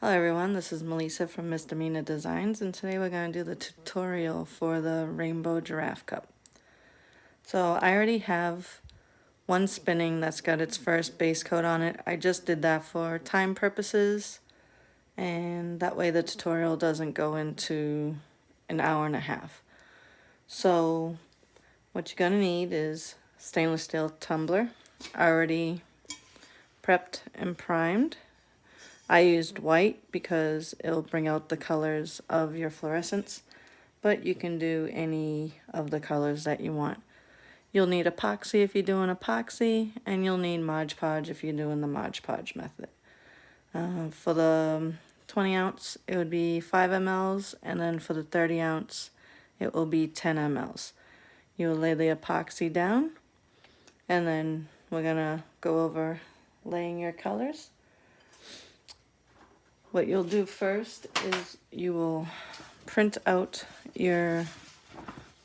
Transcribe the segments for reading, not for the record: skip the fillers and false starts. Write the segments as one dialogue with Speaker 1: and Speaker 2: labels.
Speaker 1: Hello everyone, this is Melissa from Misdemeanor Designs, and today we're going to do the tutorial for the rainbow giraffe cup. So I already have one spinning that's got its first base coat on it. I just did that for time purposes, and that way the tutorial doesn't go into an hour and a half. So what you're going to need is stainless steel tumbler, already prepped and primed. I used white because it'll bring out the colors of your fluorescents, but you can do any of the colors that you want. You'll need epoxy if you're doing epoxy, and you'll need Mod Podge if you're doing the Mod Podge method. For the 20 ounce, it would be 5 mLs, and then for the 30 ounce, it will be 10 mLs. You'll lay the epoxy down, and then we're gonna go over laying your colors. What you'll do first is you will print out your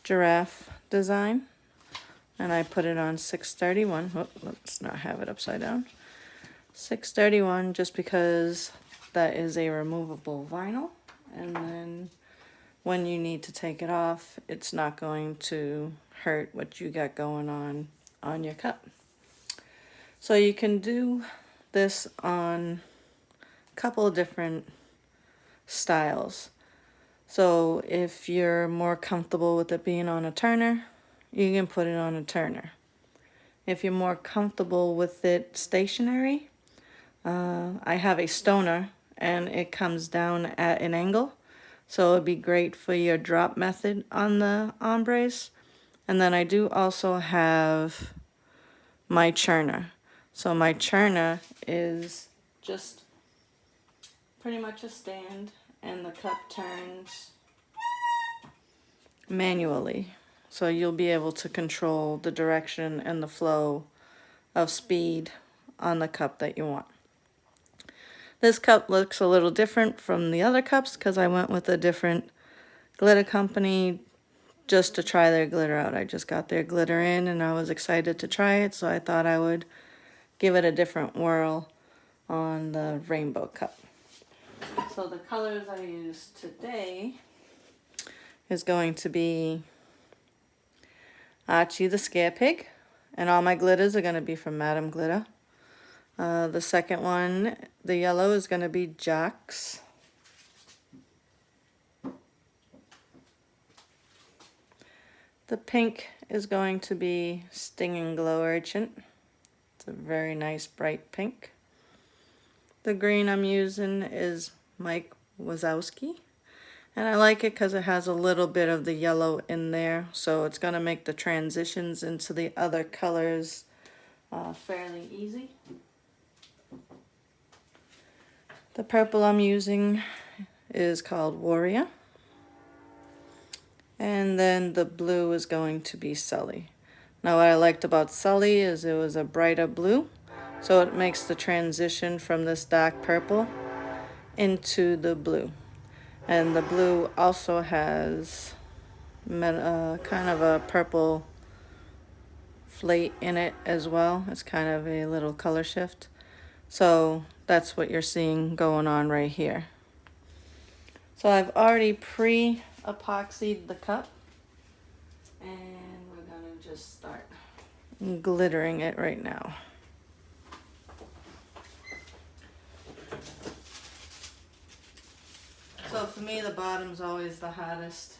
Speaker 1: giraffe design, and I put it on 631. Oh, let's not have it upside down. 631, just because that is a removable vinyl, and then when you need to take it off, it's not going to hurt what you got going on your cup. So you can do this on couple of different styles. So if you're more comfortable with it being on a turner, you can put it on a turner. If you're more comfortable with it stationary, I have a stoner and it comes down at an angle, so it would be great for your drop method on the ombres. And then I do also have my churner. So my churner is just pretty much a stand, and the cup turns manually. So you'll be able to control the direction and the flow of speed on the cup that you want. This cup looks a little different from the other cups because I went with a different glitter company just to try their glitter out. I just got their glitter in and I was excited to try it, so I thought I would give it a different whirl on the rainbow cup. So the colors I used today is going to be Archie the Scare Pig, and all my glitters are going to be from Madame Glitter. The second one, the yellow, is going to be Jax. The pink is going to be Stinging Glow Urchin. It's a very nice bright pink. The green I'm using is Mike Wazowski, and I like it because it has a little bit of the yellow in there, so it's going to make the transitions into the other colors fairly easy. The purple I'm using is called Warrior, and then the blue is going to be Sully. Now what I liked about Sully is it was a brighter blue, so it makes the transition from this dark purple into the blue. And the blue also has kind of a purple flake in it as well. It's kind of a little color shift. So that's what you're seeing going on right here. So I've already pre-epoxied the cup, and we're going to just start glittering it right now. So for me, the bottom's always the hardest.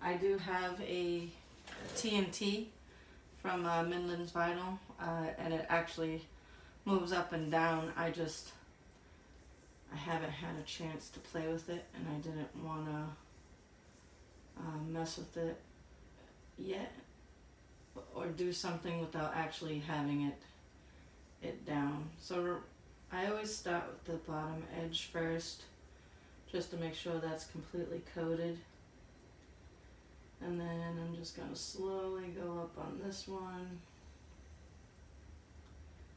Speaker 1: I do have a TNT from Midland's Vinyl, and it actually moves up and down. I haven't had a chance to play with it, and I didn't want to mess with it yet, or do something without actually having it down. So I always start with the bottom edge first, just to make sure that's completely coated. And then I'm just going to slowly go up on this one,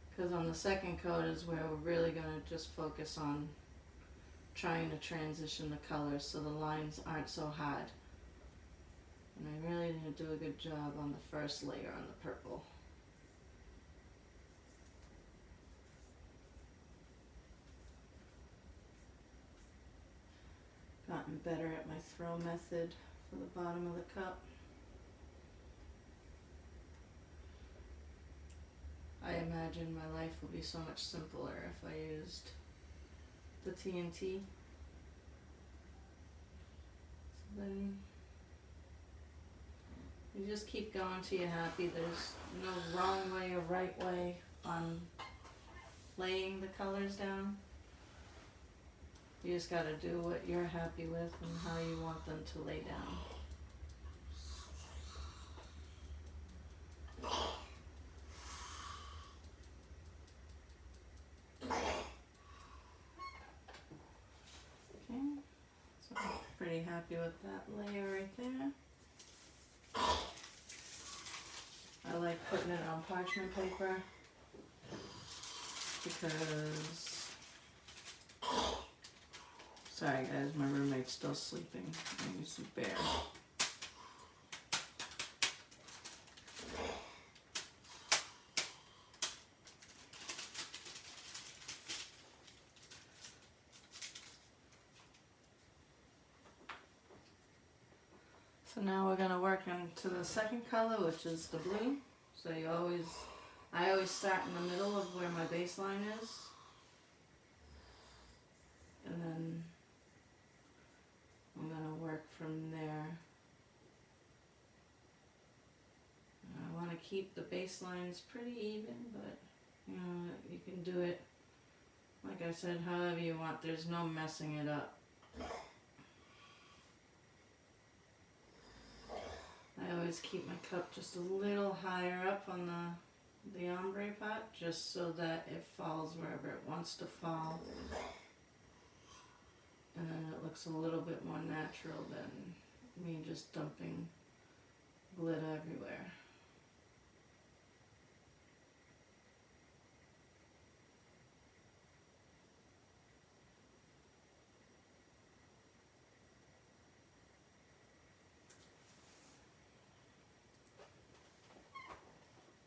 Speaker 1: because on the second coat is where we're really going to just focus on trying to transition the colors so the lines aren't so hard. And I really need to do a good job on the first layer on the purple. gotten better at my throw method for the bottom of the cup. I imagine my life would be so much simpler if I used the TNT. So then you just keep going till you're happy. There's no wrong way or right way on laying the colors down. You just gotta do what you're happy with and how you want them to lay down. Okay, so I'm pretty happy with that layer right there. I like putting it on parchment paper because, sorry guys, my roommate's still sleeping. He's a bear. So now we're gonna work into the second color, which is the blue. So I always start in the middle of where my baseline is, and then I'm gonna work from there. I want to keep the baselines pretty even, but you know, you can do it, like I said, however you want. There's no messing it up. I always keep my cup just a little higher up on the ombre pot, just so that it falls wherever it wants to fall. And then it looks a little bit more natural than me just dumping glitter everywhere.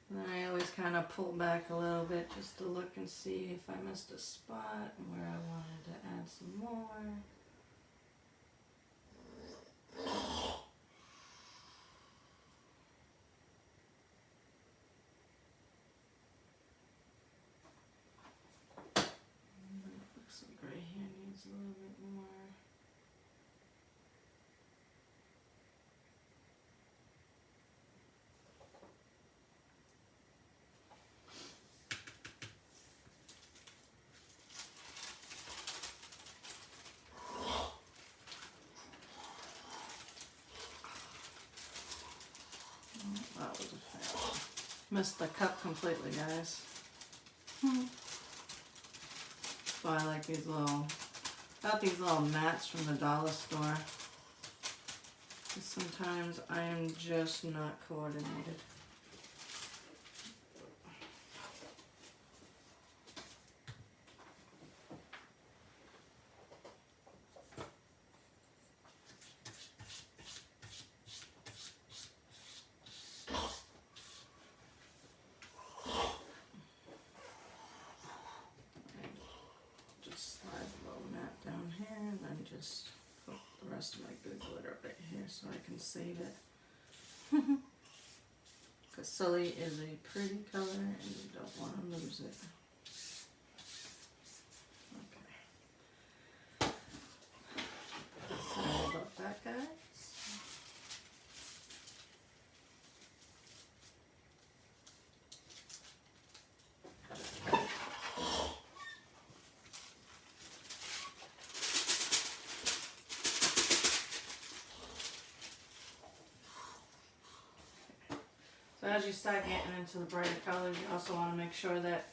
Speaker 1: And then I always kind of pull back a little bit just to look and see if I missed a spot and where I wanted to add some more. Looks like right here needs a little bit more. That was a fail. Missed the cup completely, guys. So I like these got these little mats from the dollar store. Sometimes I am just not coordinated. Just put the rest of my good glitter right here so I can save it. Because Sully is a pretty color and you don't want to lose it. Okay. Sorry about that, guys. So as you start getting into the brighter colors, you also want to make sure that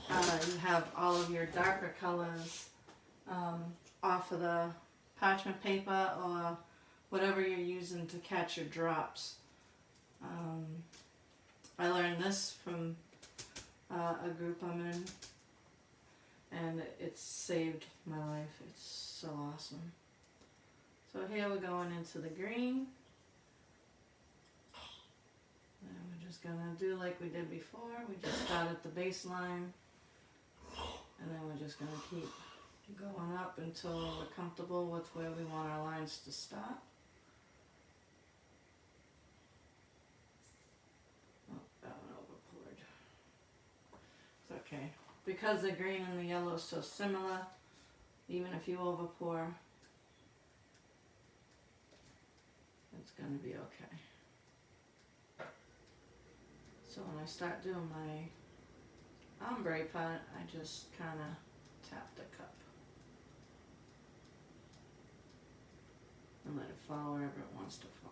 Speaker 1: you have all of your darker colors off of the parchment paper or whatever you're using to catch your drops. I learned this from a group I'm in, and it's saved my life. It's so awesome. So here we're going into the green. And we're just gonna do like we did before. We just start at the baseline, and then we're just gonna keep going up until we're comfortable with where we want our lines to stop. Oh, that one overpoured. It's okay. Because the green and the yellow is so similar, even if you overpour, it's going to be okay. So when I start doing my ombre part, I just kind of tap the cup and let it fall wherever it wants to fall.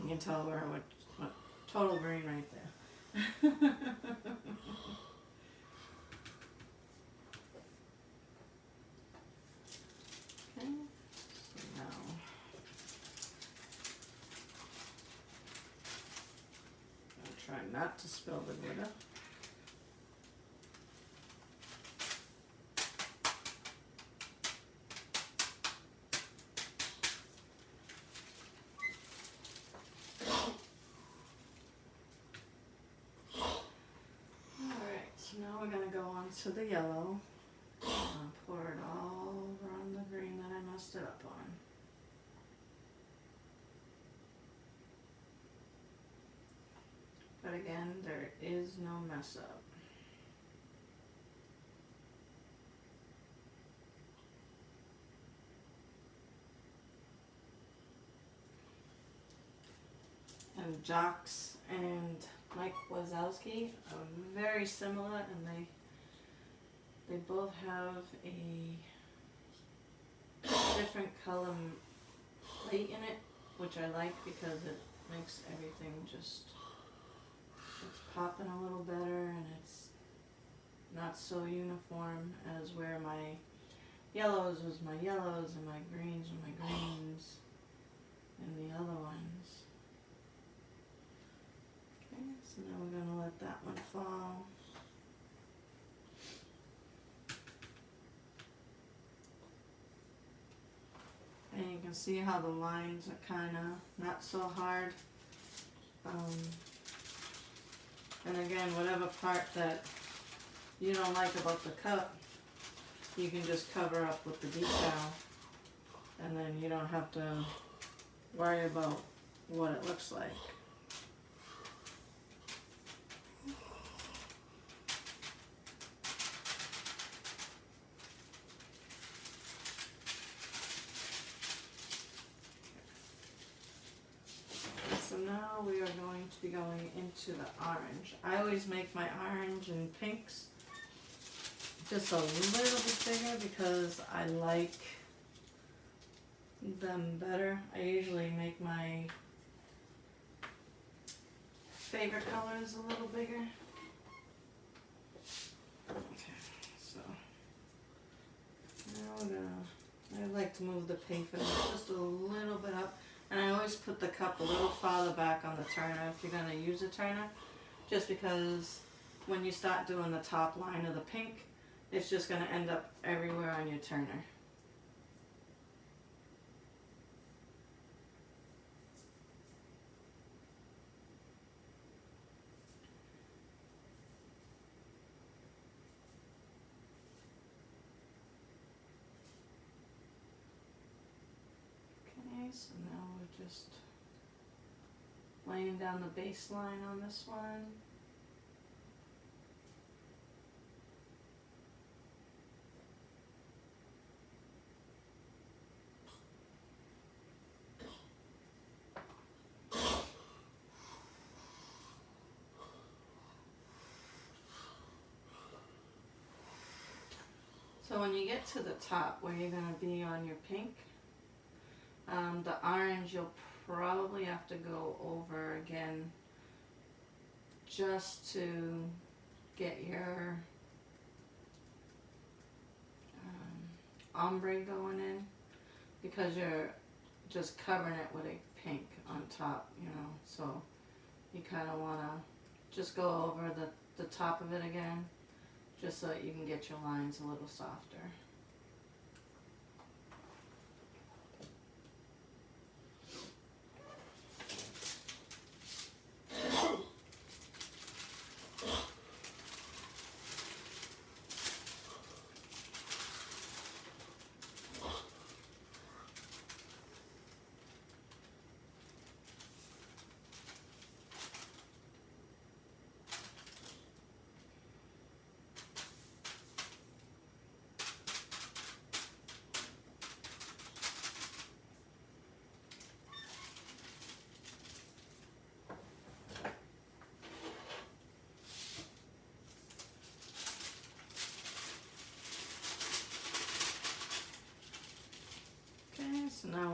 Speaker 1: You can tell we're what total green right there. Okay, so now I'll try not to spill the glitter. Alright, so now we're going to go on to the yellow. I'll pour it all over on the green that I messed it up on. But again, there is no mess up. And Jocks and Mike Wazowski are very similar, and they both have a different color plate in it, which I like because it makes everything just, it's popping a little better, and it's not so uniform as where my yellows was my yellows and my greens were my greens and the other ones. Okay, so now we're going to let that one fall. And you can see how the lines are kind of not so hard. And again, whatever part that you don't like about the cup, you can just cover up with the decal, and then you don't have to worry about what it looks like. So now we are going to be going into the orange. I always make my orange and pinks just a little bit bigger because I like them better. I usually make my favorite colors a little bigger. Okay, so now we're gonna, I like to move the pink just a little bit up. And I always put the cup a little farther back on the turner if you're going to use a turner, just because when you start doing the top line of the pink, it's just going to end up everywhere on your turner. Okay, so now we're just laying down the baseline on this one. So when you get to the top where you're going to be on your pink, the orange you'll probably have to go over again just to get your ombre going in, because you're just covering it with a pink on top, you know, so you kind of want to just go over the top of it again, just so that you can get your lines a little softer.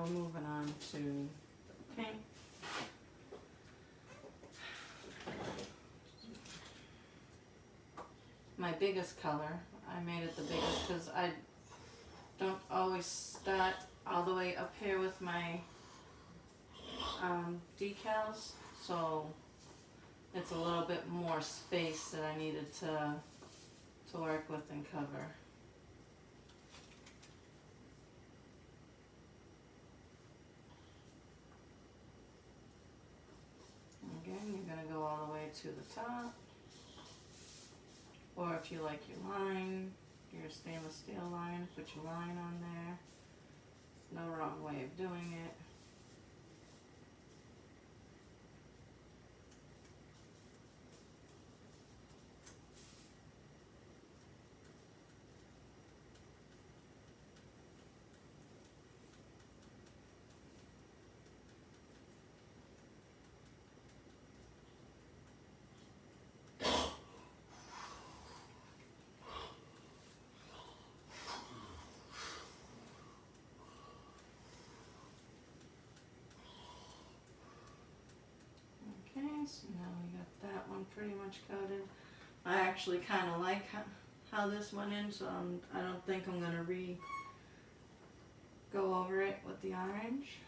Speaker 1: we're moving on to pink. My biggest color, I made it the biggest because I don't always start all the way up here with my decals, so it's a little bit more space that I needed to work with and cover. Again, you're going to go all the way to the top, or if you like your line, your stainless steel line, put your line on there. There's no wrong way of doing it. Okay, so now we got that one pretty much coated. I actually kind of like how this went in, so I don't think I'm going to go over it with the orange.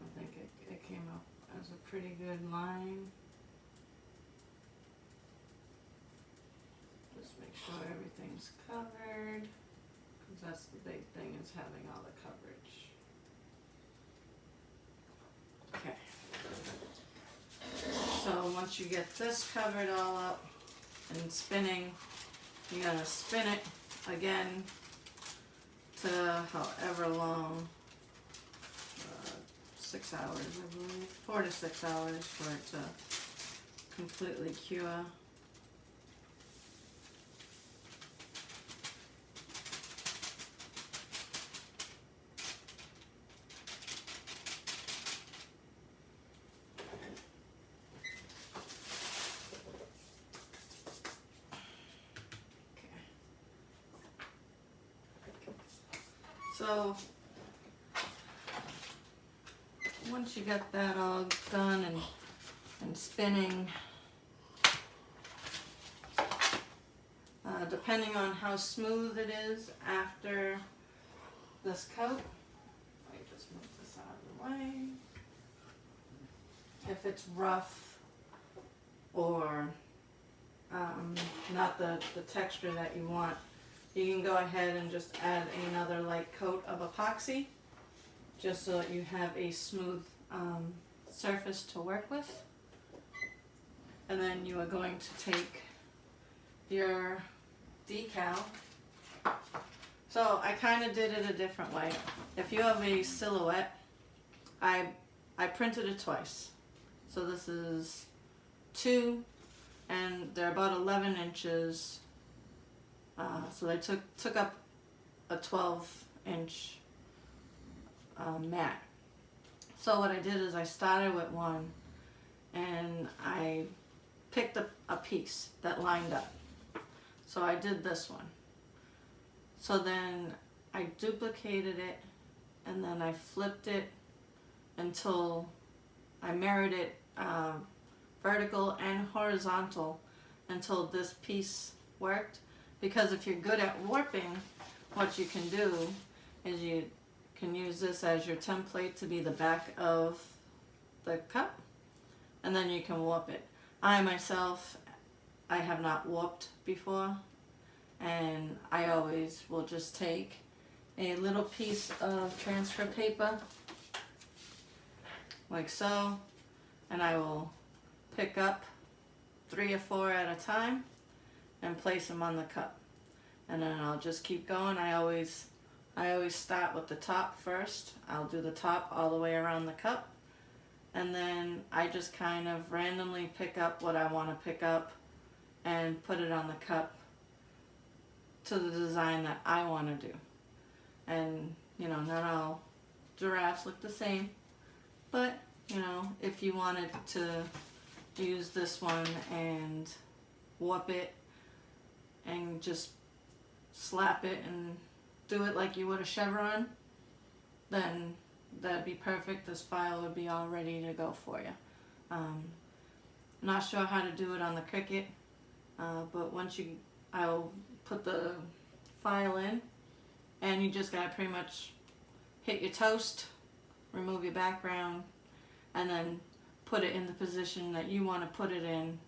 Speaker 1: I think it came up as a pretty good line. Just make sure everything's covered, because that's the big thing, is having all the coverage. Okay. So once you get this covered all up and spinning, you're going to spin it again to however long, 6 hours I believe, 4 to 6 hours for it to completely cure. So once you get that all done and spinning, depending on how smooth it is after this coat, let me just move this out of the way. If it's rough or not the texture that you want, you can go ahead and just add another light coat of epoxy, just so that you have a smooth surface to work with. And then you are going to take your decal. So I kind of did it a different way. If you have a silhouette, I printed it twice. So this is 2, and they're about 11 inches. So they took up a 12-inch mat. So what I did is I started with one, and I picked up a piece that lined up. So I did this one. So then I duplicated it, and then I flipped it until I mirrored it vertical and horizontal until this piece worked. Because if you're good at warping, what you can do is you can use this as your template to be the back of the cup, and then you can warp it. I myself, I have not warped before, and I always will just take a little piece of transfer paper, like so, and I will pick up 3 or 4 at a time and place them on the cup, and then I'll just keep going. I always start with the top first. I'll do the top all the way around the cup, and then I just kind of randomly pick up what I want to pick up and put it on the cup to the design that I want to do. And you know, not all giraffes look the same, but you know, if you wanted to use this one and warp it and just slap it and do it like you would a chevron, then that'd be perfect. This file would be all ready to go for you. Not sure how to do it on the Cricut, but I'll put the file in, and you just gotta pretty much hit your toast, remove your background, and then put it in the position that you want to put it in.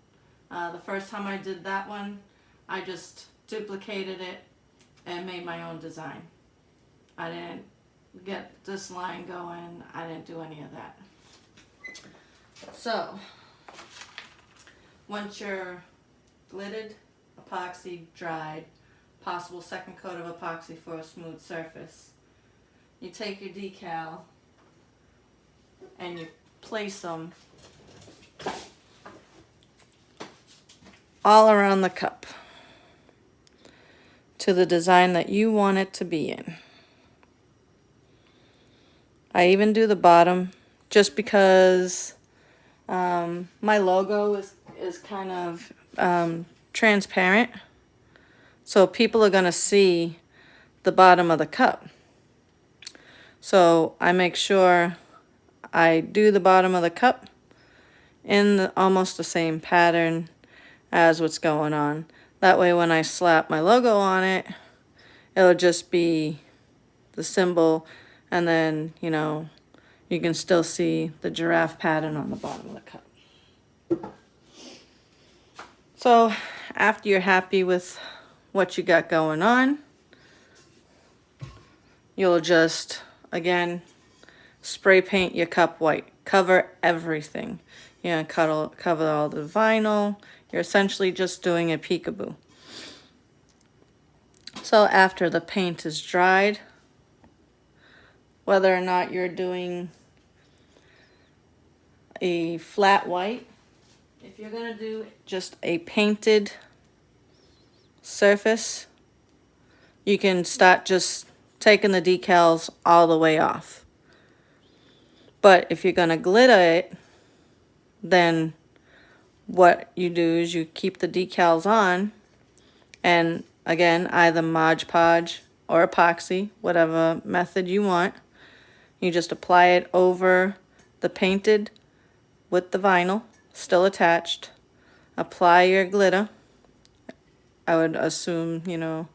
Speaker 1: The first time I did that one, I just duplicated it and made my own design. I didn't get this line going, I didn't do any of that. So, once you're glittered, epoxy, dried, possible second coat of epoxy for a smooth surface, you take your decal and you place them all around the cup to the design that you want it to be in. I even do the bottom just because my logo is kind of transparent, so people are going to see the bottom of the cup. So I make sure I do the bottom of the cup in almost the same pattern as what's going on. That way when I slap my logo on it, it'll just be the symbol, and then, you know, you can still see the giraffe pattern on the bottom of the cup. So after you're happy with what you got going on, you'll just, again, spray paint your cup white. Cover everything. You're going to cover all the vinyl. You're essentially just doing a peekaboo. So after the paint is dried, whether or not you're doing a flat white, if you're going to do just a painted surface, you can start just taking the decals all the way off. But if you're going to glitter it, then what you do is you keep the decals on, and again, either Mod Podge or epoxy, whatever method you want. You just apply it over the painted with the vinyl still attached. Apply your glitter. I would assume, you know,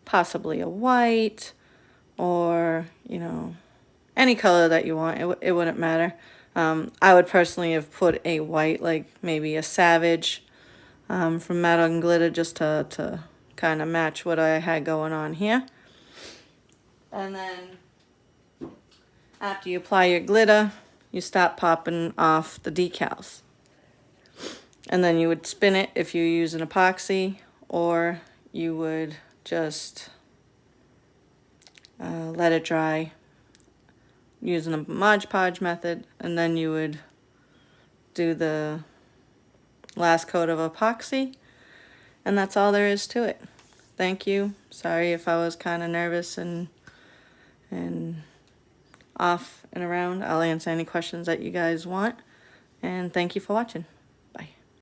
Speaker 1: possibly a white or, you know, any color that you want. It wouldn't matter. I would personally have put a white, like maybe a Savage from Metal and Glitter, just to kind of match what I had going on here. And then after you apply your glitter, you start popping off the decals. And then you would spin it if you use an epoxy, or you would just let it dry using a Mod Podge method, and then you would do the last coat of epoxy, and that's all there is to it. Thank you. Sorry if I was kind of nervous and off and around. I'll answer any questions that you guys want, and thank you for watching.